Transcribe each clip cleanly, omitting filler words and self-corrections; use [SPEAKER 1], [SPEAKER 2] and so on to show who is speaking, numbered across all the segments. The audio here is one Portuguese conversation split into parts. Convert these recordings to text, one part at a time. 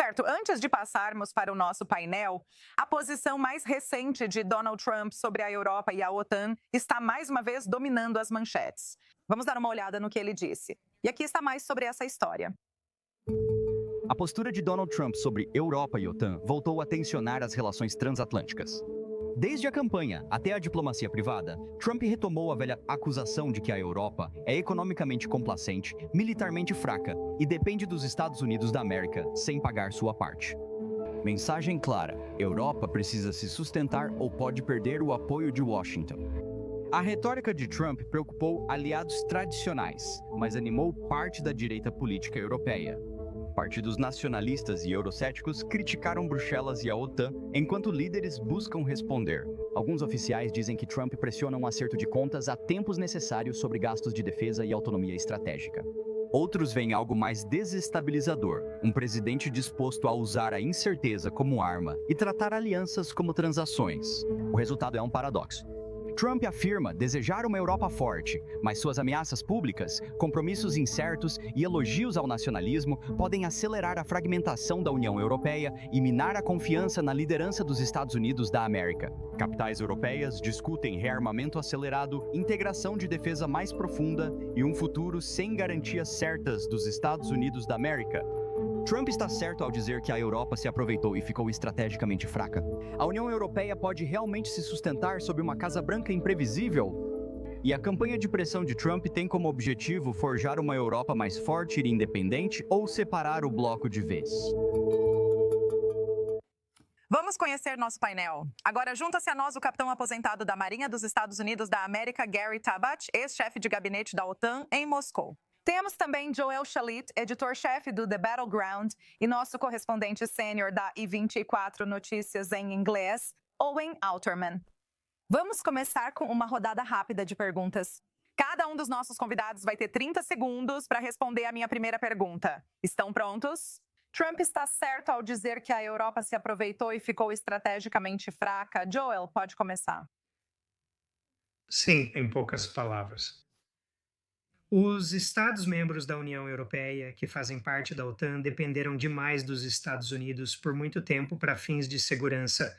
[SPEAKER 1] Certo, antes de passarmos para o nosso painel, a posição mais recente de Donald Trump sobre a Europa e a OTAN está mais uma vez dominando as manchetes. Vamos dar uma olhada no que ele disse. E aqui está mais sobre essa história.
[SPEAKER 2] A postura de Donald Trump sobre Europa e OTAN voltou a tensionar as relações transatlânticas. Desde a campanha até a diplomacia privada, Trump retomou a velha acusação de que a Europa é economicamente complacente, militarmente fraca e depende dos Estados Unidos da América sem pagar sua parte. Mensagem clara: Europa precisa se sustentar ou pode perder o apoio de Washington. A retórica de Trump preocupou aliados tradicionais, mas animou parte da direita política europeia. Partidos nacionalistas e eurocéticos criticaram Bruxelas e a OTAN, enquanto líderes buscam responder. Alguns oficiais dizem que Trump pressiona um acerto de contas a tempos necessários sobre gastos de defesa e autonomia estratégica. Outros veem algo mais desestabilizador, um presidente disposto a usar a incerteza como arma e tratar alianças como transações. O resultado é um paradoxo. Trump afirma desejar uma Europa forte, mas suas ameaças públicas, compromissos incertos e elogios ao nacionalismo podem acelerar a fragmentação da União Europeia e minar a confiança na liderança dos Estados Unidos da América. Capitais europeias discutem rearmamento acelerado, integração de defesa mais profunda e um futuro sem garantias certas dos Estados Unidos da América. Trump está certo ao dizer que a Europa se aproveitou e ficou estrategicamente fraca. A União Europeia pode realmente se sustentar sob uma Casa Branca imprevisível? E a campanha de pressão de Trump tem como objetivo forjar uma Europa mais forte e independente ou separar o bloco de vez?
[SPEAKER 1] Vamos conhecer nosso painel. Agora junta-se a nós o capitão aposentado da Marinha dos Estados Unidos da América, Gary Tabat, ex-chefe de gabinete da OTAN em Moscou. Temos também Joel Shalit, editor-chefe do The Battleground, e nosso correspondente sênior da I24 Notícias em inglês, Owen Alterman. Vamos começar com uma rodada rápida de perguntas. Cada um dos nossos convidados vai ter 30 segundos para responder a minha primeira pergunta. Estão prontos? Trump está certo ao dizer que a Europa se aproveitou e ficou estrategicamente fraca? Joel, pode começar.
[SPEAKER 3] Sim, em poucas palavras. Os Estados-membros da União Europeia, que fazem parte da OTAN, dependeram demais dos Estados Unidos por muito tempo para fins de segurança.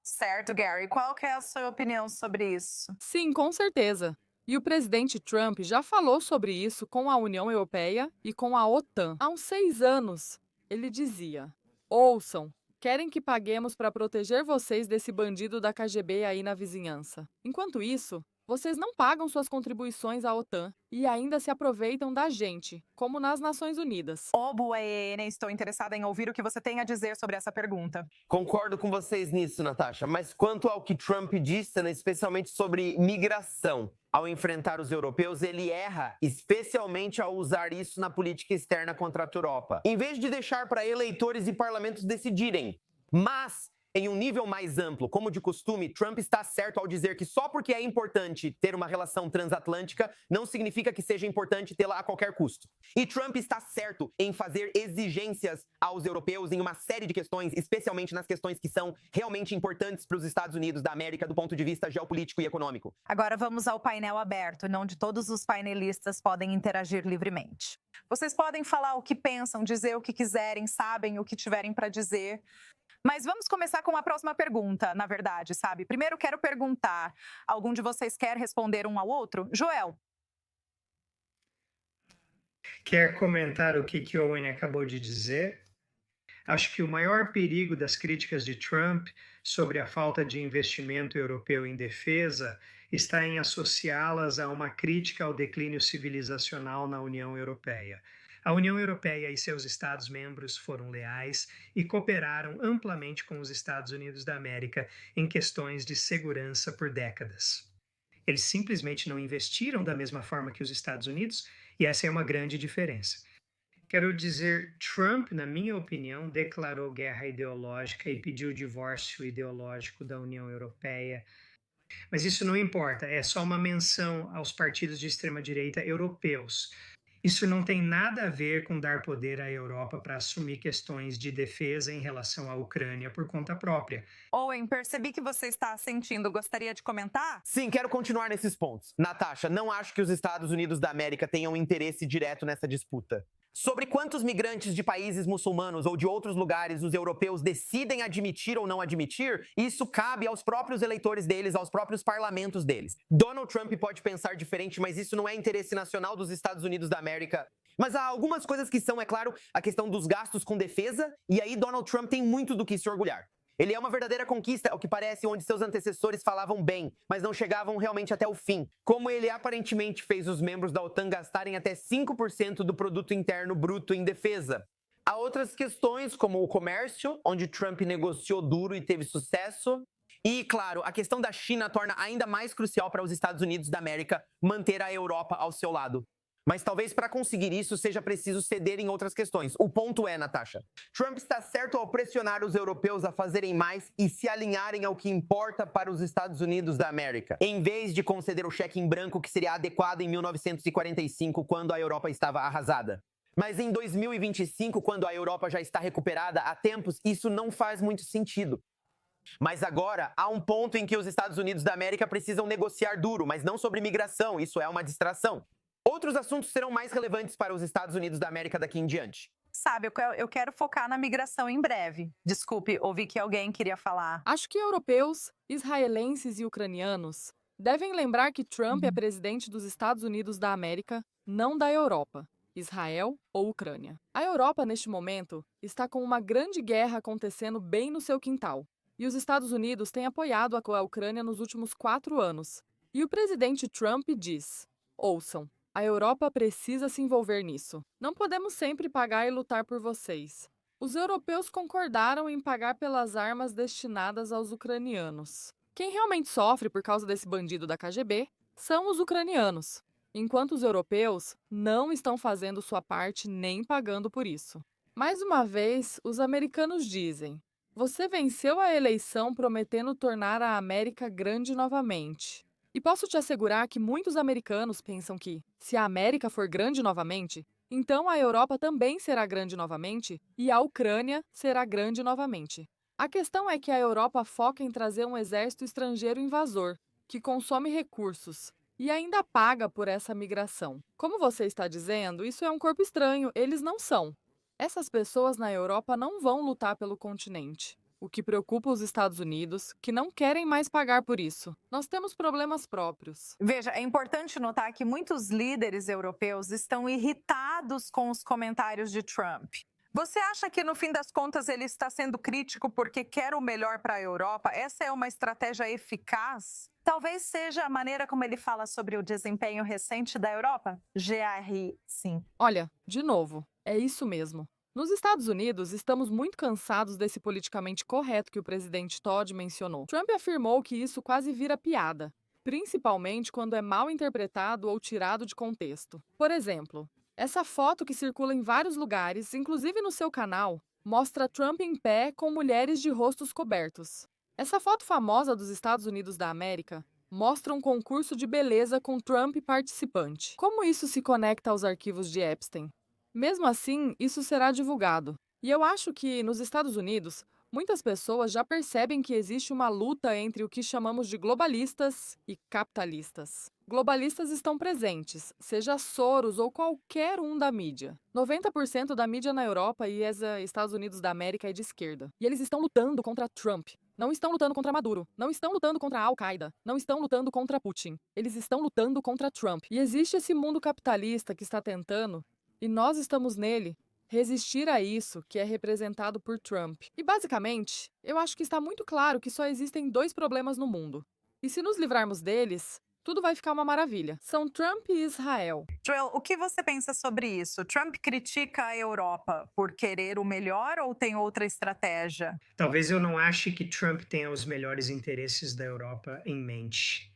[SPEAKER 1] Certo, Gary. Qual que é a sua opinião sobre isso?
[SPEAKER 4] Sim, com certeza. E o presidente Trump já falou sobre isso com a União Europeia e com a OTAN. Há uns 6 anos, ele dizia: ouçam, querem que paguemos para proteger vocês desse bandido da KGB aí na vizinhança. Enquanto isso, vocês não pagam suas contribuições à OTAN e ainda se aproveitam da gente, como nas Nações Unidas.
[SPEAKER 1] Bueno, estou interessada em ouvir o que você tem a dizer sobre essa pergunta.
[SPEAKER 5] Concordo com vocês nisso, Natasha, mas quanto ao que Trump disse, né, especialmente sobre migração, ao enfrentar os europeus, ele erra, especialmente ao usar isso na política externa contra a Europa. Em vez de deixar para eleitores e parlamentos decidirem, mas em um nível mais amplo, como de costume, Trump está certo ao dizer que só porque é importante ter uma relação transatlântica, não significa que seja importante tê-la a qualquer custo. E Trump está certo em fazer exigências aos europeus em uma série de questões, especialmente nas questões que são realmente importantes para os Estados Unidos da América do ponto de vista geopolítico e econômico.
[SPEAKER 1] Agora vamos ao painel aberto, onde todos os painelistas podem interagir livremente. Vocês podem falar o que pensam, dizer o que quiserem, sabem o que tiverem para dizer. Mas vamos começar com a próxima pergunta, na verdade, sabe? Primeiro quero perguntar, algum de vocês quer responder um ao outro? Joel.
[SPEAKER 3] Quer comentar o que Owen acabou de dizer? Acho que o maior perigo das críticas de Trump sobre a falta de investimento europeu em defesa está em associá-las a uma crítica ao declínio civilizacional na União Europeia. A União Europeia e seus Estados-membros foram leais e cooperaram amplamente com os Estados Unidos da América em questões de segurança por décadas. Eles simplesmente não investiram da mesma forma que os Estados Unidos, e essa é uma grande diferença. Quero dizer, Trump, na minha opinião, declarou guerra ideológica e pediu o divórcio ideológico da União Europeia. Mas isso não importa, é só uma menção aos partidos de extrema-direita europeus. Isso não tem nada a ver com dar poder à Europa para assumir questões de defesa em relação à Ucrânia por conta própria.
[SPEAKER 1] Owen, percebi que você está sentindo. Gostaria de comentar?
[SPEAKER 5] Sim, quero continuar nesses pontos. Natasha, não acho que os Estados Unidos da América tenham interesse direto nessa disputa. Sobre quantos migrantes de países muçulmanos ou de outros lugares os europeus decidem admitir ou não admitir, isso cabe aos próprios eleitores deles, aos próprios parlamentos deles. Donald Trump pode pensar diferente, mas isso não é interesse nacional dos Estados Unidos da América. Mas há algumas coisas que são, é claro, a questão dos gastos com defesa, e aí Donald Trump tem muito do que se orgulhar. Ele é uma verdadeira conquista, ao que parece, onde seus antecessores falavam bem, mas não chegavam realmente até o fim. Como ele aparentemente fez os membros da OTAN gastarem até 5% do produto interno bruto em defesa. Há outras questões, como o comércio, onde Trump negociou duro e teve sucesso. E, claro, a questão da China torna ainda mais crucial para os Estados Unidos da América manter a Europa ao seu lado. Mas talvez para conseguir isso seja preciso ceder em outras questões. O ponto é, Natasha, Trump está certo ao pressionar os europeus a fazerem mais e se alinharem ao que importa para os Estados Unidos da América, em vez de conceder o cheque em branco que seria adequado em 1945, quando a Europa estava arrasada. Mas em 2025, quando a Europa já está recuperada há tempos, isso não faz muito sentido. Mas agora há um ponto em que os Estados Unidos da América precisam negociar duro, mas não sobre migração, isso é uma distração. Outros assuntos serão mais relevantes para os Estados Unidos da América daqui em diante.
[SPEAKER 1] Sabe, eu quero focar na migração em breve. Desculpe, ouvi que alguém queria falar.
[SPEAKER 4] Acho que europeus, israelenses e ucranianos devem lembrar que Trump é presidente dos Estados Unidos da América, não da Europa, Israel ou Ucrânia. A Europa, neste momento, está com uma grande guerra acontecendo bem no seu quintal. E os Estados Unidos têm apoiado a Ucrânia nos últimos 4 anos. E o presidente Trump diz: ouçam, a Europa precisa se envolver nisso. Não podemos sempre pagar e lutar por vocês. Os europeus concordaram em pagar pelas armas destinadas aos ucranianos. Quem realmente sofre por causa desse bandido da KGB são os ucranianos, enquanto os europeus não estão fazendo sua parte nem pagando por isso. Mais uma vez, os americanos dizem: você venceu a eleição prometendo tornar a América grande novamente. E posso te assegurar que muitos americanos pensam que, se a América for grande novamente, então a Europa também será grande novamente e a Ucrânia será grande novamente. A questão é que a Europa foca em trazer um exército estrangeiro invasor, que consome recursos e ainda paga por essa migração. Como você está dizendo, isso é um corpo estranho, eles não são. Essas pessoas na Europa não vão lutar pelo continente. O que preocupa os Estados Unidos, que não querem mais pagar por isso. Nós temos problemas próprios.
[SPEAKER 1] Veja, é importante notar que muitos líderes europeus estão irritados com os comentários de Trump. Você acha que, no fim das contas, ele está sendo crítico porque quer o melhor para a Europa? Essa é uma estratégia eficaz? Talvez seja a maneira como ele fala sobre o desempenho recente da Europa? GRI, sim.
[SPEAKER 4] Olha, de novo, é isso mesmo. Nos Estados Unidos, estamos muito cansados desse politicamente correto que o presidente Todd mencionou. Trump afirmou que isso quase vira piada, principalmente quando é mal interpretado ou tirado de contexto. Por exemplo, essa foto que circula em vários lugares, inclusive no seu canal, mostra Trump em pé com mulheres de rostos cobertos. Essa foto famosa dos Estados Unidos da América mostra um concurso de beleza com Trump participante. Como isso se conecta aos arquivos de Epstein? Mesmo assim, isso será divulgado. E eu acho que, nos Estados Unidos, muitas pessoas já percebem que existe uma luta entre o que chamamos de globalistas e capitalistas. Globalistas estão presentes, seja Soros ou qualquer um da mídia. 90% da mídia na Europa e Estados Unidos da América é de esquerda. E eles estão lutando contra Trump. Não estão lutando contra Maduro. Não estão lutando contra a Al-Qaeda. Não estão lutando contra Putin. Eles estão lutando contra Trump. E existe esse mundo capitalista que está tentando, e nós estamos nele, resistir a isso que é representado por Trump. E basicamente, eu acho que está muito claro que só existem 2 problemas no mundo. E se nos livrarmos deles, tudo vai ficar uma maravilha. São Trump e Israel.
[SPEAKER 1] Joel, o que você pensa sobre isso? Trump critica a Europa por querer o melhor ou tem outra estratégia?
[SPEAKER 3] Talvez eu não ache que Trump tenha os melhores interesses da Europa em mente.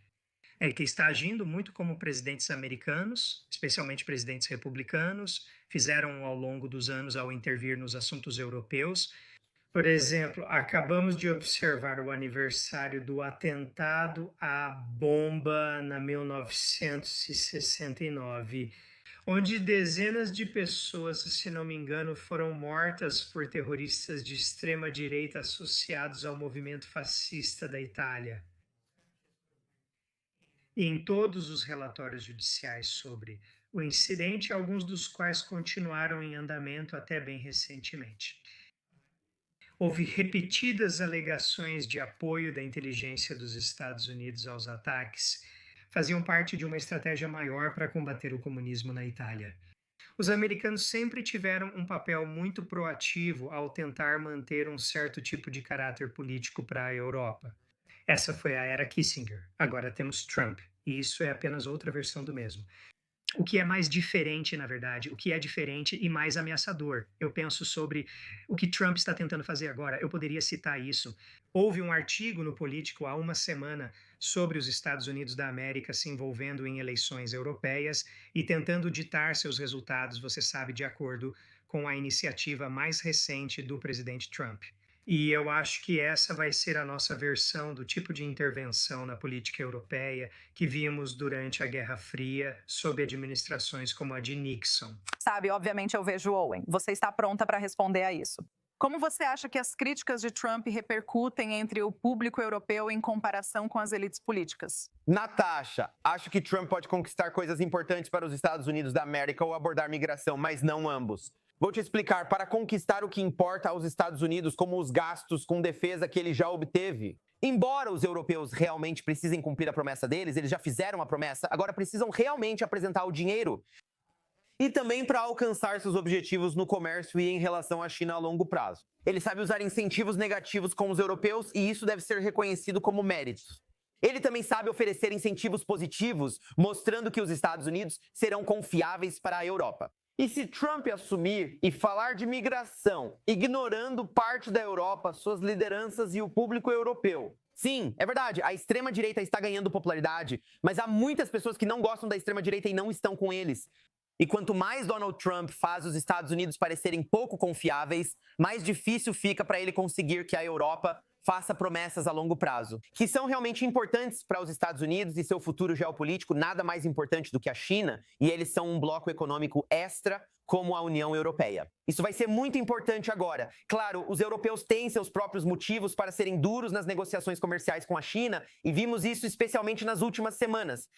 [SPEAKER 3] Ele que está agindo muito como presidentes americanos, especialmente presidentes republicanos, fizeram ao longo dos anos ao intervir nos assuntos europeus. Por exemplo, acabamos de observar o aniversário do atentado à bomba na 1969, onde dezenas de pessoas, se não me engano, foram mortas por terroristas de extrema-direita associados ao movimento fascista da Itália. Em todos os relatórios judiciais sobre o incidente, alguns dos quais continuaram em andamento até bem recentemente. Houve repetidas alegações de apoio da inteligência dos Estados Unidos aos ataques, faziam parte de uma estratégia maior para combater o comunismo na Itália. Os americanos sempre tiveram um papel muito proativo ao tentar manter um certo tipo de caráter político para a Europa. Essa foi a era Kissinger. Agora temos Trump, e isso é apenas outra versão do mesmo. O que é mais diferente, na verdade, o que é diferente e mais ameaçador? Eu penso sobre o que Trump está tentando fazer agora. Eu poderia citar isso. Houve um artigo no Político há uma semana sobre os Estados Unidos da América se envolvendo em eleições europeias e tentando ditar seus resultados, você sabe, de acordo com a iniciativa mais recente do presidente Trump. E eu acho que essa vai ser a nossa versão do tipo de intervenção na política europeia que vimos durante a Guerra Fria, sob administrações como a de Nixon.
[SPEAKER 1] Sabe, obviamente eu vejo Owen. Você está pronta para responder a isso. Como você acha que as críticas de Trump repercutem entre o público europeu em comparação com as elites políticas?
[SPEAKER 5] Natasha, acho que Trump pode conquistar coisas importantes para os Estados Unidos da América ou abordar migração, mas não ambos. Vou te explicar, para conquistar o que importa aos Estados Unidos, como os gastos com defesa que ele já obteve. Embora os europeus realmente precisem cumprir a promessa deles, eles já fizeram a promessa, agora precisam realmente apresentar o dinheiro. E também para alcançar seus objetivos no comércio e em relação à China a longo prazo. Ele sabe usar incentivos negativos com os europeus e isso deve ser reconhecido como méritos. Ele também sabe oferecer incentivos positivos, mostrando que os Estados Unidos serão confiáveis para a Europa. E se Trump assumir e falar de migração, ignorando parte da Europa, suas lideranças e o público europeu? Sim, é verdade, a extrema-direita está ganhando popularidade, mas há muitas pessoas que não gostam da extrema-direita e não estão com eles. E quanto mais Donald Trump faz os Estados Unidos parecerem pouco confiáveis, mais difícil fica para ele conseguir que a Europa faça promessas a longo prazo, que são realmente importantes para os Estados Unidos e seu futuro geopolítico, nada mais importante do que a China, e eles são um bloco econômico extra como a União Europeia. Isso vai ser muito importante agora. Claro, os europeus têm seus próprios motivos para serem duros nas negociações comerciais com a China, e vimos isso especialmente nas últimas semanas.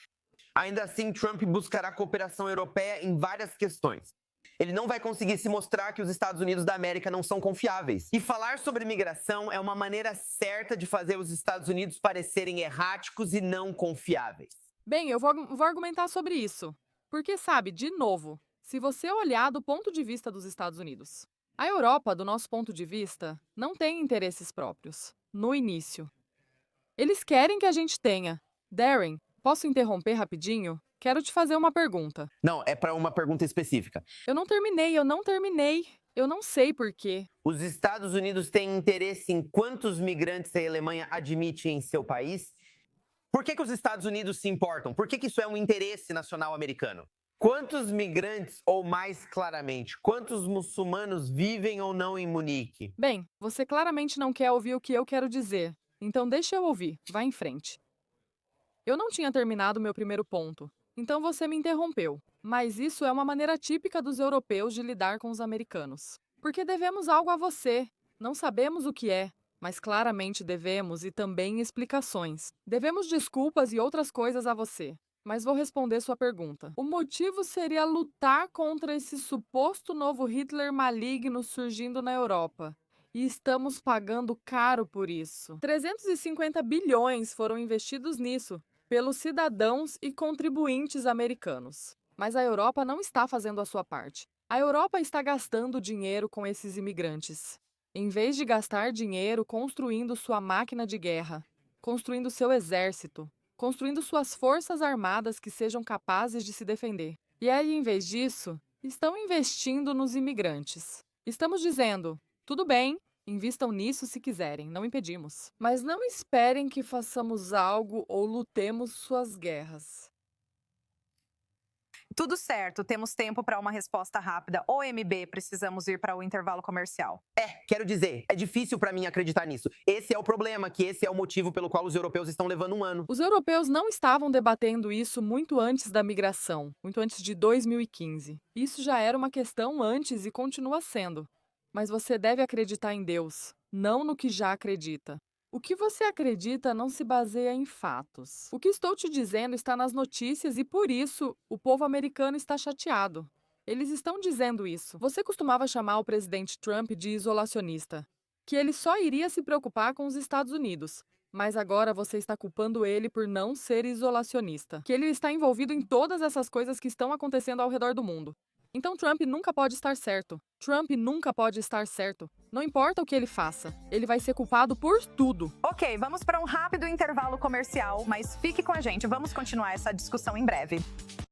[SPEAKER 5] Ainda assim, Trump buscará cooperação europeia em várias questões. Ele não vai conseguir se mostrar que os Estados Unidos da América não são confiáveis. E falar sobre migração é uma maneira certa de fazer os Estados Unidos parecerem erráticos e não confiáveis.
[SPEAKER 4] Bem, eu vou argumentar sobre isso. Porque, sabe, de novo, se você olhar do ponto de vista dos Estados Unidos, a Europa, do nosso ponto de vista, não tem interesses próprios, no início. Eles querem que a gente tenha. Darren, posso interromper rapidinho? Quero te fazer uma pergunta.
[SPEAKER 5] Não, é para uma pergunta específica.
[SPEAKER 4] Eu não terminei. Eu não sei por quê.
[SPEAKER 5] Os Estados Unidos têm interesse em quantos migrantes a Alemanha admite em seu país? Por que os Estados Unidos se importam? Por que isso é um interesse nacional americano? Quantos migrantes, ou mais claramente, quantos muçulmanos vivem ou não em Munique?
[SPEAKER 4] Bem, você claramente não quer ouvir o que eu quero dizer. Então deixa eu ouvir. Vá em frente. Eu não tinha terminado meu primeiro ponto. Então você me interrompeu. Mas isso é uma maneira típica dos europeus de lidar com os americanos. Porque devemos algo a você. Não sabemos o que é, mas claramente devemos e também explicações. Devemos desculpas e outras coisas a você. Mas vou responder sua pergunta. O motivo seria lutar contra esse suposto novo Hitler maligno surgindo na Europa. E estamos pagando caro por isso. 350 bilhões foram investidos nisso pelos cidadãos e contribuintes americanos. Mas a Europa não está fazendo a sua parte. A Europa está gastando dinheiro com esses imigrantes. Em vez de gastar dinheiro construindo sua máquina de guerra, construindo seu exército, construindo suas forças armadas que sejam capazes de se defender. E aí, em vez disso, estão investindo nos imigrantes. Estamos dizendo, tudo bem, invistam nisso se quiserem, não impedimos. Mas não esperem que façamos algo ou lutemos suas guerras.
[SPEAKER 1] Tudo certo, temos tempo para uma resposta rápida. OMB, precisamos ir para o intervalo comercial.
[SPEAKER 5] Quero dizer, é difícil para mim acreditar nisso. Esse é o problema, que esse é o motivo pelo qual os europeus estão levando um ano.
[SPEAKER 4] Os europeus não estavam debatendo isso muito antes da migração, muito antes de 2015. Isso já era uma questão antes e continua sendo. Mas você deve acreditar em Deus, não no que já acredita. O que você acredita não se baseia em fatos. O que estou te dizendo está nas notícias e por isso o povo americano está chateado. Eles estão dizendo isso. Você costumava chamar o presidente Trump de isolacionista, que ele só iria se preocupar com os Estados Unidos. Mas agora você está culpando ele por não ser isolacionista, que ele está envolvido em todas essas coisas que estão acontecendo ao redor do mundo. Então Trump nunca pode estar certo. Trump nunca pode estar certo. Não importa o que ele faça, ele vai ser culpado por tudo.
[SPEAKER 1] Ok, vamos para um rápido intervalo comercial, mas fique com a gente, vamos continuar essa discussão em breve.